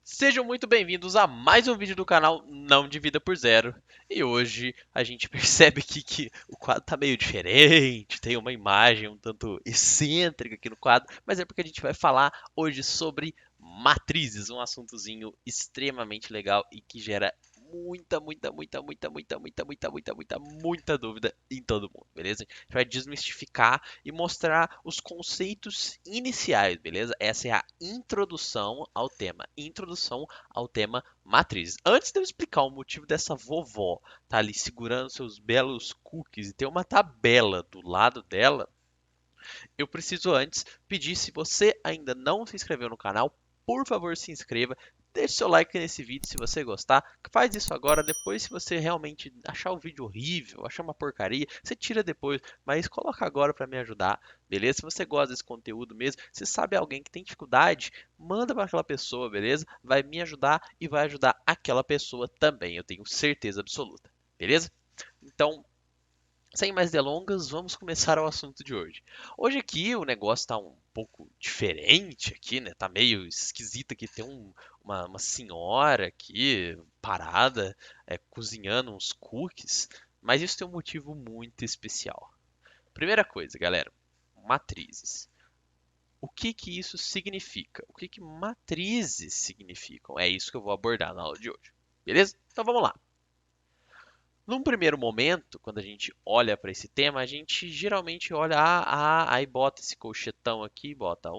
Sejam muito bem-vindos a mais um vídeo do canal Não Divida por Zero. E hoje a gente percebe que o quadro tá meio diferente, tem uma imagem um tanto excêntrica aqui no quadro, mas é porque a gente vai falar hoje sobre matrizes, um assuntozinho extremamente legal e que gera muita dúvida em todo mundo, beleza? A gente vai desmistificar e mostrar os conceitos iniciais, beleza? Essa é a introdução ao tema matrizes. Antes de eu explicar o motivo dessa vovó tá ali segurando seus belos cookies e ter uma tabela do lado dela, eu preciso antes pedir, se você ainda não se inscreveu no canal, por favor se inscreva, deixe seu like nesse vídeo se você gostar, faz isso agora, depois se você realmente achar o vídeo horrível, achar uma porcaria, você tira depois, mas coloca agora para me ajudar, beleza? Se você gosta desse conteúdo mesmo, se sabe alguém que tem dificuldade, manda para aquela pessoa, beleza? Vai me ajudar e vai ajudar aquela pessoa também, eu tenho certeza absoluta, beleza? Então, sem mais delongas, vamos começar o assunto de hoje. Hoje aqui o negócio tá um pouco diferente aqui, né? Tá meio esquisito aqui. Tem uma senhora aqui parada, cozinhando uns cookies, mas isso tem um motivo muito especial. Primeira coisa, galera, matrizes. O que que isso significa? O que que matrizes significam? É isso que eu vou abordar na aula de hoje. Beleza? Então vamos lá. Num primeiro momento, quando a gente olha para esse tema, a gente geralmente olha, aí bota esse colchetão aqui, bota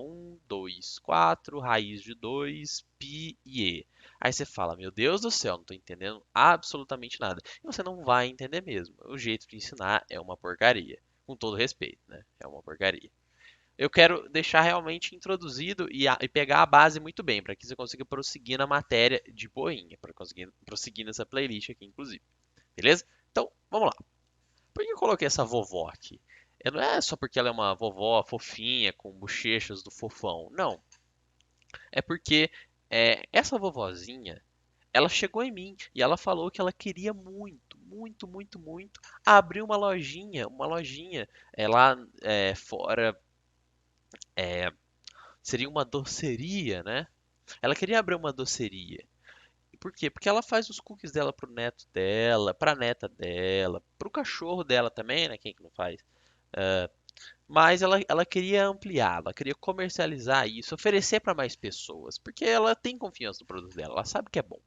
2, 4, raiz de 2, π e e. Aí você fala, meu Deus do céu, não estou entendendo absolutamente nada. E você não vai entender mesmo. O jeito de ensinar é uma porcaria. Com todo respeito, né? É uma porcaria. Eu quero deixar realmente introduzido e pegar a base muito bem, para que você consiga prosseguir na matéria de boinha, para conseguir prosseguir nessa playlist aqui, inclusive. Beleza? Então, vamos lá. Por que eu coloquei essa vovó aqui? Não é só porque ela é uma vovó fofinha, com bochechas do fofão. Não. É porque essa vovozinha, ela chegou em mim e ela falou que ela queria muito abrir uma lojinha lá fora. Seria uma doceria, né? Ela queria abrir uma doceria. Por quê? Porque ela faz os cookies dela pro neto dela, pra neta dela, pro cachorro dela também, né? Quem que não faz? Mas ela queria ampliar, ela queria comercializar isso, oferecer para mais pessoas, porque ela tem confiança no produto dela, ela sabe que é bom.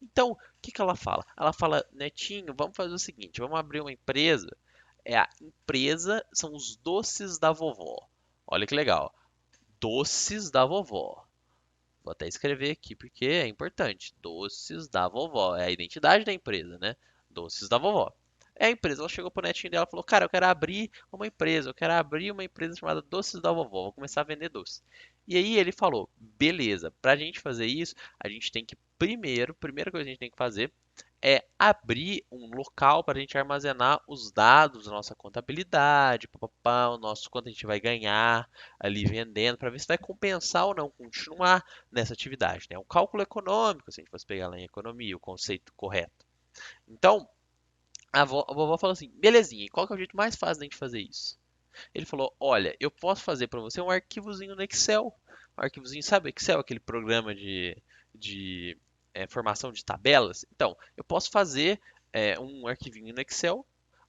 Então, o que que ela fala? Ela fala, Netinho, vamos fazer o seguinte, vamos abrir uma empresa. A empresa são os doces da vovó. Olha que legal, doces da vovó. Vou até escrever aqui porque é importante. Doces da vovó. É a identidade da empresa, né? Doces da vovó. É a empresa. Ela chegou pro netinho dela e falou: Cara, eu quero abrir uma empresa. Eu quero abrir uma empresa chamada Doces da Vovó. Vou começar a vender doces. E aí ele falou: Beleza, pra gente fazer isso, a gente tem que primeira coisa que a gente tem que fazer é abrir um local para a gente armazenar os dados da nossa contabilidade, papapá, o nosso quanto a gente vai ganhar ali vendendo, para ver se vai compensar ou não continuar nessa atividade. Né? Um cálculo econômico, se a gente fosse pegar lá em economia, o conceito correto. Então, a vovó falou assim: belezinha, e qual que é o jeito mais fácil da gente fazer isso? Ele falou: olha, eu posso fazer para você um arquivozinho no Excel. Um arquivozinho, sabe o Excel, aquele programa de formação de tabelas? Então, eu posso fazer um arquivinho no Excel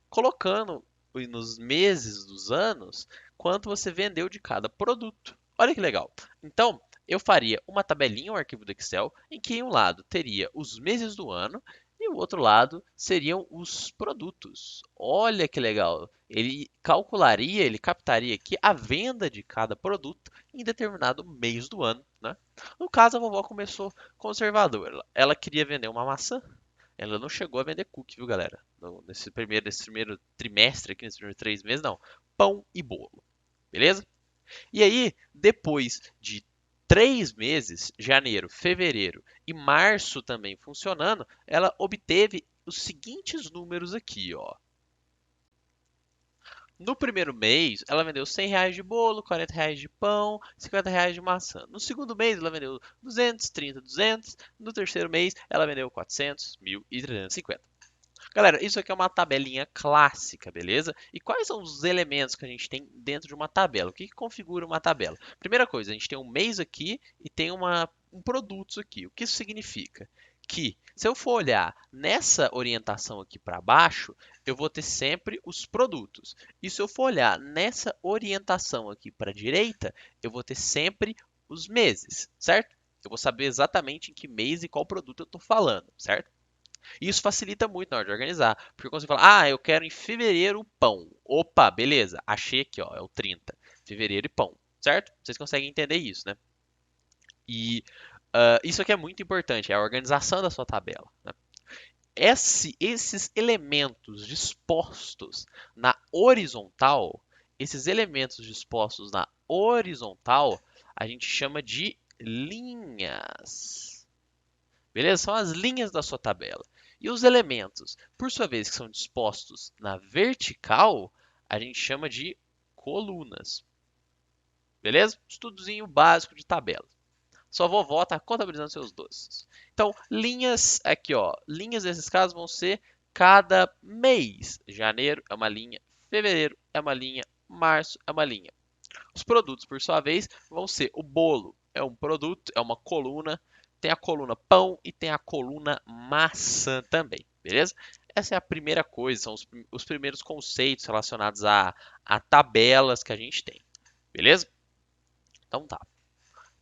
colocando nos meses dos anos quanto você vendeu de cada produto. Olha que legal. Então, eu faria uma tabelinha, um arquivo do Excel, em que em um lado teria os meses do ano e o outro lado seriam os produtos. Olha que legal. Ele calcularia, ele captaria aqui a venda de cada produto em determinado mês do ano, né? No caso, a vovó começou conservadora. Ela queria vender uma maçã, ela não chegou a vender cookie, viu, galera? Nesse primeiro trimestre aqui, nesses primeiros 3 meses, não. Pão e bolo, beleza? E aí, depois de 3 meses, janeiro, fevereiro e março também funcionando, ela obteve os seguintes números aqui, ó. No primeiro mês, ela vendeu R$ 100 de bolo, R$ 40 de pão, R$ 50 de maçã. No segundo mês, ela vendeu 200, 30, 200. No terceiro mês, ela vendeu 400, 1.000 e 350. Galera, isso aqui é uma tabelinha clássica, beleza? E quais são os elementos que a gente tem dentro de uma tabela? O que configura uma tabela? Primeira coisa, a gente tem um mês aqui e tem um produto aqui. O que isso significa? Que se eu for olhar nessa orientação aqui para baixo, eu vou ter sempre os produtos. E se eu for olhar nessa orientação aqui para a direita, eu vou ter sempre os meses, certo? Eu vou saber exatamente em que mês e qual produto eu estou falando, certo? E isso facilita muito na hora de organizar. Porque quando você fala, eu quero em fevereiro pão. Opa, beleza, achei aqui, ó, é o 30. Fevereiro e pão, certo? Vocês conseguem entender isso, né? E isso aqui é muito importante, é a organização da sua tabela, né? Esses elementos dispostos na horizontal, a gente chama de linhas. Beleza? São as linhas da sua tabela. E os elementos, por sua vez, que são dispostos na vertical, a gente chama de colunas. Beleza? Estudozinho básico de tabela. Sua vovó está contabilizando seus doces. Então, linhas aqui, ó. Linhas nesses casos vão ser cada mês. Janeiro é uma linha, fevereiro é uma linha, março é uma linha. Os produtos, por sua vez, vão ser o bolo. É um produto, é uma coluna. Tem a coluna pão e tem a coluna maçã também, beleza? Essa é a primeira coisa, são os primeiros conceitos relacionados a tabelas que a gente tem, beleza? Então tá.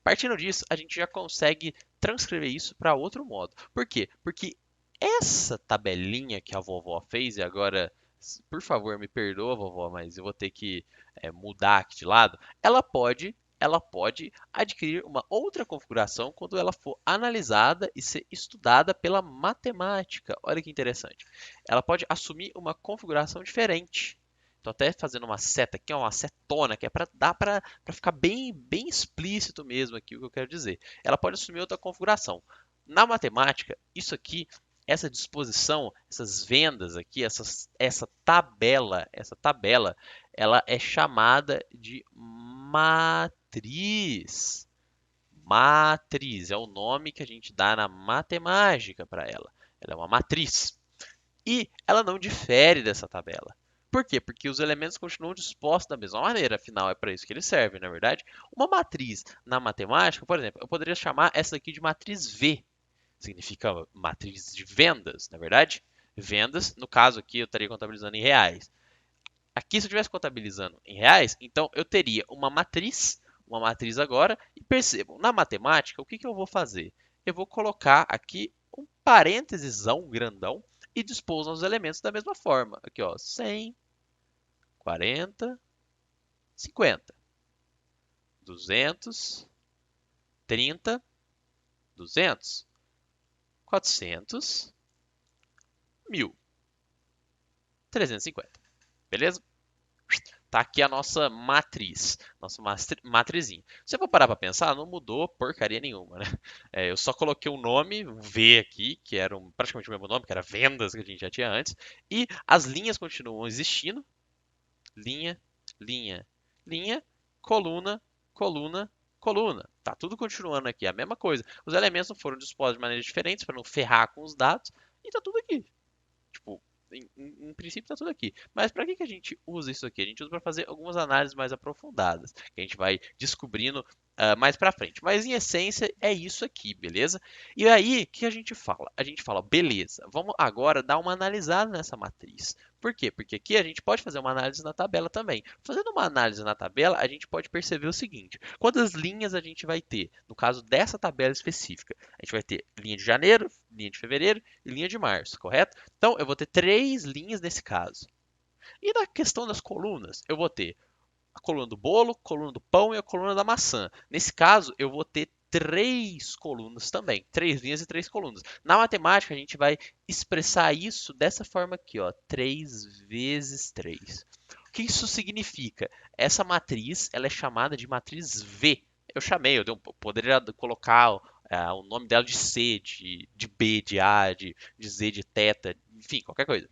Partindo disso, a gente já consegue transcrever isso para outro modo. Por quê? Porque essa tabelinha que a vovó fez, e agora, por favor, me perdoa, vovó, mas eu vou ter que mudar aqui de lado, ela pode adquirir uma outra configuração quando ela for analisada e ser estudada pela matemática. Olha que interessante. Ela pode assumir uma configuração diferente. Estou até fazendo uma seta aqui, uma setona, que é para dar para ficar bem explícito mesmo aqui o que eu quero dizer. Ela pode assumir outra configuração. Na matemática, isso aqui, essa disposição, essas vendas aqui, essa tabela, ela é chamada de matriz. Matriz é o nome que a gente dá na matemática para ela. Ela é uma matriz. E ela não difere dessa tabela. Por quê? Porque os elementos continuam dispostos da mesma maneira, afinal é para isso que eles servem, na é verdade. Uma matriz na matemática, por exemplo, eu poderia chamar essa aqui de matriz V, significa matriz de vendas, na é verdade. Vendas, no caso aqui eu estaria contabilizando em reais. Aqui se eu estivesse contabilizando em reais, então eu teria uma matriz agora, e percebam, na matemática, o que eu vou fazer? Eu vou colocar aqui um parêntesesão grandão e dispor os elementos da mesma forma. Aqui, ó, 100, 40, 50, 200, 30, 200, 400, 1000, 350. Beleza? Tá aqui a nossa matriz, nossa matrizinha. Se eu for parar para pensar, não mudou porcaria nenhuma, né? Eu só coloquei um nome, um V aqui, que era praticamente o mesmo nome, que era vendas que a gente já tinha antes, e as linhas continuam existindo. Linha, linha, linha, coluna, coluna, coluna. Tá tudo continuando aqui, a mesma coisa. Os elementos não foram dispostos de maneiras diferentes para não ferrar com os dados, e tá tudo aqui. Tipo, em princípio está tudo aqui. Mas para que a gente usa isso aqui? A gente usa para fazer algumas análises mais aprofundadas, que a gente vai descobrindo mais para frente. Mas em essência é isso aqui, beleza? E aí, o que a gente fala? A gente fala, beleza, vamos agora dar uma analisada nessa matriz. Por quê? Porque aqui a gente pode fazer uma análise na tabela também. Fazendo uma análise na tabela, a gente pode perceber o seguinte: quantas linhas a gente vai ter? No caso dessa tabela específica, a gente vai ter linha de janeiro, linha de fevereiro e linha de março, correto? Então, eu vou ter 3 linhas nesse caso. E na questão das colunas, eu vou ter a coluna do bolo, a coluna do pão e a coluna da maçã. Nesse caso, eu vou ter 3 colunas também, 3 linhas e 3 colunas. Na matemática, a gente vai expressar isso dessa forma aqui, ó, 3 vezes 3. O que isso significa? Essa matriz, ela é chamada de matriz V. Eu poderia colocar o nome dela de C, de B, de A, de Z, de teta, enfim, qualquer coisa.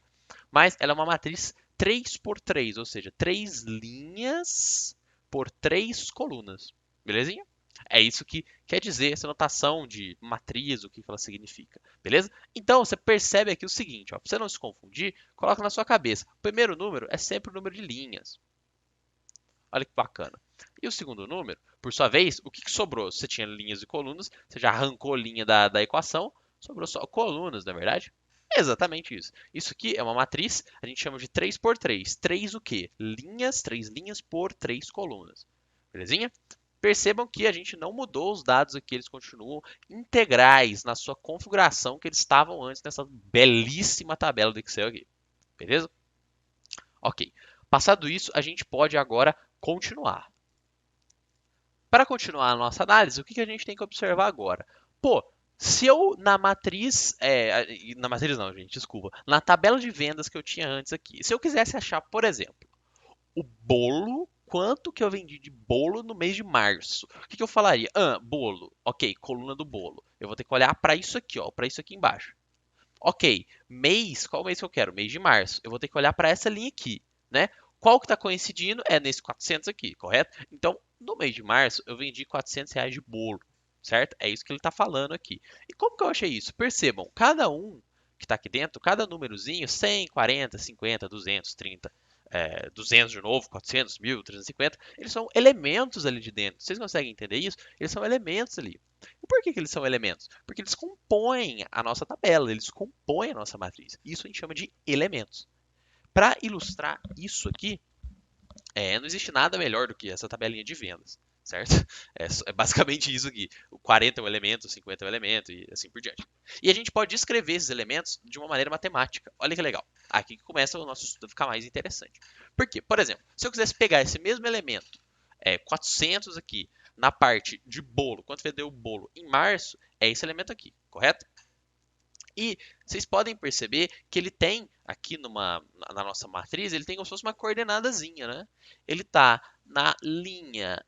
Mas ela é uma matriz 3 por 3, ou seja, 3 linhas por 3 colunas. Belezinha? É isso que quer dizer essa notação de matriz, o que ela significa. Beleza? Então, você percebe aqui o seguinte, para você não se confundir, coloca na sua cabeça. O primeiro número é sempre o número de linhas. Olha que bacana. E o segundo número, por sua vez, o que, que sobrou? Você tinha linhas e colunas, você já arrancou linha da equação, sobrou só colunas, na verdade? É exatamente isso. Isso aqui é uma matriz, a gente chama de 3 por 3. 3 o quê? Linhas, 3 linhas por 3 colunas. Belezinha? Percebam que a gente não mudou os dados aqui, eles continuam integrais na sua configuração que eles estavam antes nessa belíssima tabela do Excel aqui. Beleza? Ok. Passado isso, a gente pode agora continuar. Para continuar a nossa análise, o que a gente tem que observar agora? Pô, se eu na matriz, na matriz não, gente, desculpa, na tabela de vendas que eu tinha antes aqui, se eu quisesse achar, por exemplo, o bolo, quanto que eu vendi de bolo no mês de março, o que eu falaria? Bolo, ok, coluna do bolo. Eu vou ter que olhar para isso aqui, ó, para isso aqui embaixo. Ok, mês, qual mês que eu quero? Mês de março. Eu vou ter que olhar para essa linha aqui, né? Qual que está coincidindo? É nesse 400 aqui, correto? Então, no mês de março, eu vendi R$ 400 de bolo, certo? É isso que ele está falando aqui. E como que eu achei isso? Percebam, cada um que está aqui dentro, cada númerozinho, 100, 40, 50, 200, 30, 200 de novo, 400, 1000, 350, eles são elementos ali de dentro. Vocês conseguem entender isso? Eles são elementos ali. E por que eles são elementos? Porque eles compõem a nossa tabela, eles compõem a nossa matriz. Isso a gente chama de elementos. Para ilustrar isso aqui, não existe nada melhor do que essa tabelinha de vendas, certo? É basicamente isso aqui. O 40 é um elemento, o 50 é um elemento e assim por diante. E a gente pode descrever esses elementos de uma maneira matemática. Olha que legal. Aqui que começa o nosso estudo a ficar mais interessante. Por quê? Por exemplo, se eu quisesse pegar esse mesmo elemento, 400 aqui, na parte de bolo, quanto vendeu o bolo em março, é esse elemento aqui, correto? E vocês podem perceber que ele tem aqui na nossa matriz, ele tem como se fosse uma coordenadazinha, né? Ele está na linha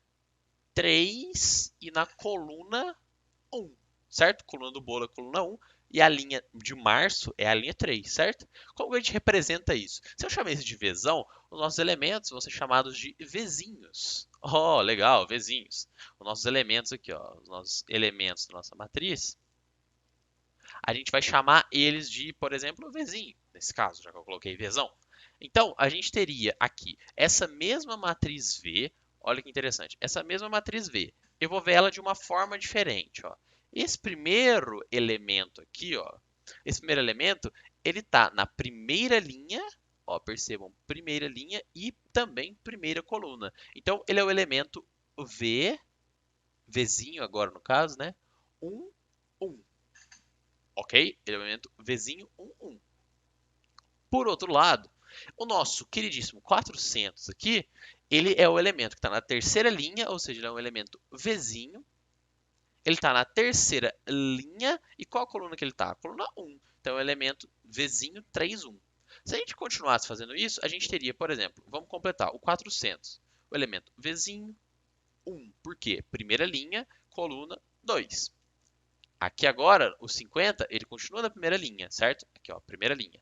3 e na coluna 1, certo? Coluna do bolo é a coluna 1 e a linha de março é a linha 3, certo? Como a gente representa isso? Se eu chamar isso de vezão, os nossos elementos vão ser chamados de vezinhos. Oh, legal, vezinhos. Os nossos elementos aqui, ó, os nossos elementos da nossa matriz, a gente vai chamar eles de, por exemplo, vezinho, nesse caso, já que eu coloquei vezão. Então, a gente teria aqui essa mesma matriz V, olha que interessante, essa mesma matriz V, eu vou ver ela de uma forma diferente, ó. Esse primeiro elemento aqui, ó, esse primeiro elemento, ele está na primeira linha, ó, percebam, primeira linha e também primeira coluna. Então, ele é o elemento V, Vzinho agora no caso, né? 1, 1. Ok? Ele é o elemento Vzinho 1, 1. Por outro lado, o nosso queridíssimo 400 aqui, ele é o elemento que está na terceira linha, ou seja, ele é um elemento Vzinho. Ele está na terceira linha. E qual coluna que ele está? Coluna 1. Então, é o elemento Vzinho 3, 1. Se a gente continuasse fazendo isso, a gente teria, por exemplo, vamos completar o 400. O elemento Vzinho 1. Por quê? Primeira linha, coluna 2. Aqui agora, o 50, ele continua na primeira linha, certo? Aqui, ó, primeira linha.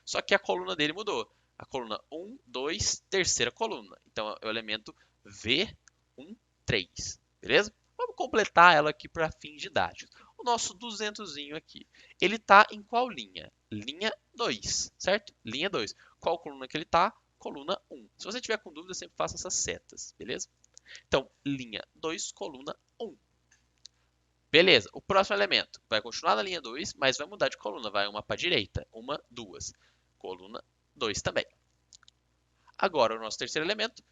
Só que a coluna dele mudou. A coluna 1, 2, terceira coluna. Então, é o elemento V1, 3. Beleza? Vamos completar ela aqui para fins didáticos. O nosso 200 aqui, ele está em qual linha? Linha 2, certo? Linha 2. Qual coluna que ele está? Coluna 1. Se você tiver com dúvida, sempre faça essas setas, beleza? Então, linha 2, coluna 1. Beleza, o próximo elemento vai continuar na linha 2, mas vai mudar de coluna. Vai uma para a direita, uma, duas. Coluna 2 também. Agora, o nosso terceiro elemento,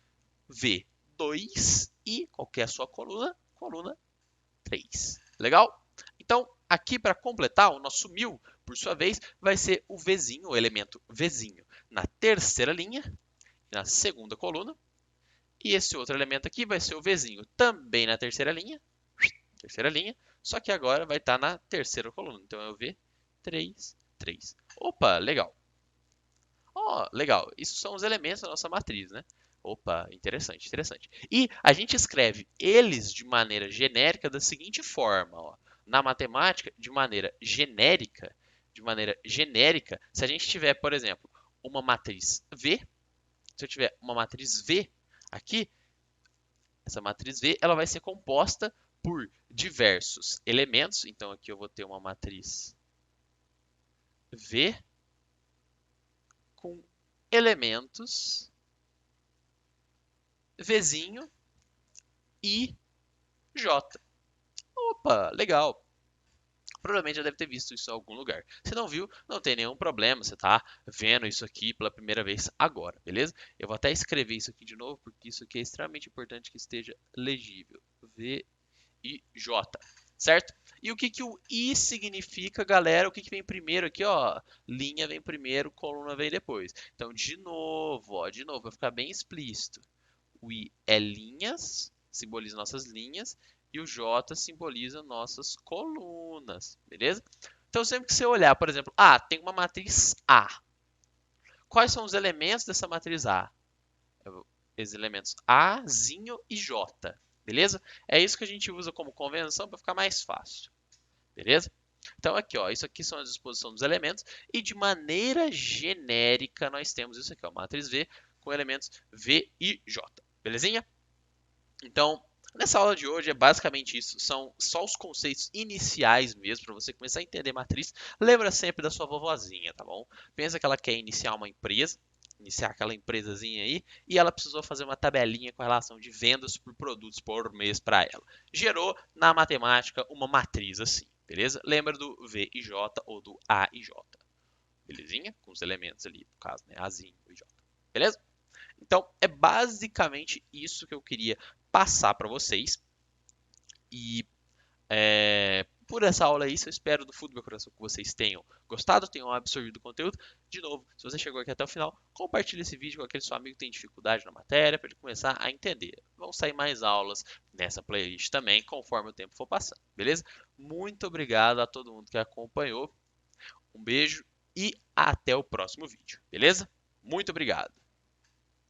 V2 e qual que é a sua coluna? Coluna 3. Legal? Então, aqui para completar, o nosso 1000, por sua vez, vai ser o Vzinho, o elemento Vzinho, na terceira linha, na segunda coluna. E esse outro elemento aqui vai ser o Vzinho também na terceira linha, só que agora vai estar na terceira coluna. Então é o V3, 3. Opa, legal. Ó, legal. Isso são os elementos da nossa matriz, né? Opa, interessante, interessante. E a gente escreve eles de maneira genérica da seguinte forma, ó. Na matemática, de maneira genérica, se a gente tiver, por exemplo, uma matriz V, se eu tiver uma matriz V aqui, essa matriz V, ela vai ser composta por diversos elementos. Então aqui eu vou ter uma matriz V com elementos Vzinho e J. Opa, legal. Provavelmente já deve ter visto isso em algum lugar. Se não viu, não tem nenhum problema. Você está vendo isso aqui pela primeira vez agora, beleza? Eu vou até escrever isso aqui de novo, porque isso aqui é extremamente importante que esteja legível. V I J, certo? E o que que o I significa, galera? O que que vem primeiro aqui, ó? Linha vem primeiro, coluna vem depois. Então, de novo, ó, de novo, vai ficar bem explícito. O I é linhas, simboliza nossas linhas, e o J simboliza nossas colunas, beleza? Então, sempre que você olhar, por exemplo, tem uma matriz A. Quais são os elementos dessa matriz A? Os elementos A, zinho e J, beleza? É isso que a gente usa como convenção para ficar mais fácil, beleza? Então aqui, ó, isso aqui são a disposição dos elementos e de maneira genérica nós temos isso aqui, ó, matriz V com elementos V e J, belezinha? Então, nessa aula de hoje é basicamente isso, são só os conceitos iniciais mesmo para você começar a entender matriz. Lembra sempre da sua vovozinha, tá bom? Pensa que ela quer iniciar uma empresa, iniciar aquela empresazinha aí, e ela precisou fazer uma tabelinha com relação de vendas por produtos por mês para ela. Gerou na matemática uma matriz assim, beleza? Lembra do V e J ou do A e J, belezinha? Com os elementos ali, no caso, né? Azinho e J, beleza? Então, é basicamente isso que eu queria passar para vocês. E por essa aula aí, eu espero do fundo do meu coração que vocês tenham gostado, tenham absorvido o conteúdo. De novo, se você chegou aqui até o final, compartilhe esse vídeo com aquele seu amigo que tem dificuldade na matéria, para ele começar a entender. Vão sair mais aulas nessa playlist também, conforme o tempo for passando, beleza? Muito obrigado a todo mundo que acompanhou. Um beijo e até o próximo vídeo, beleza? Muito obrigado!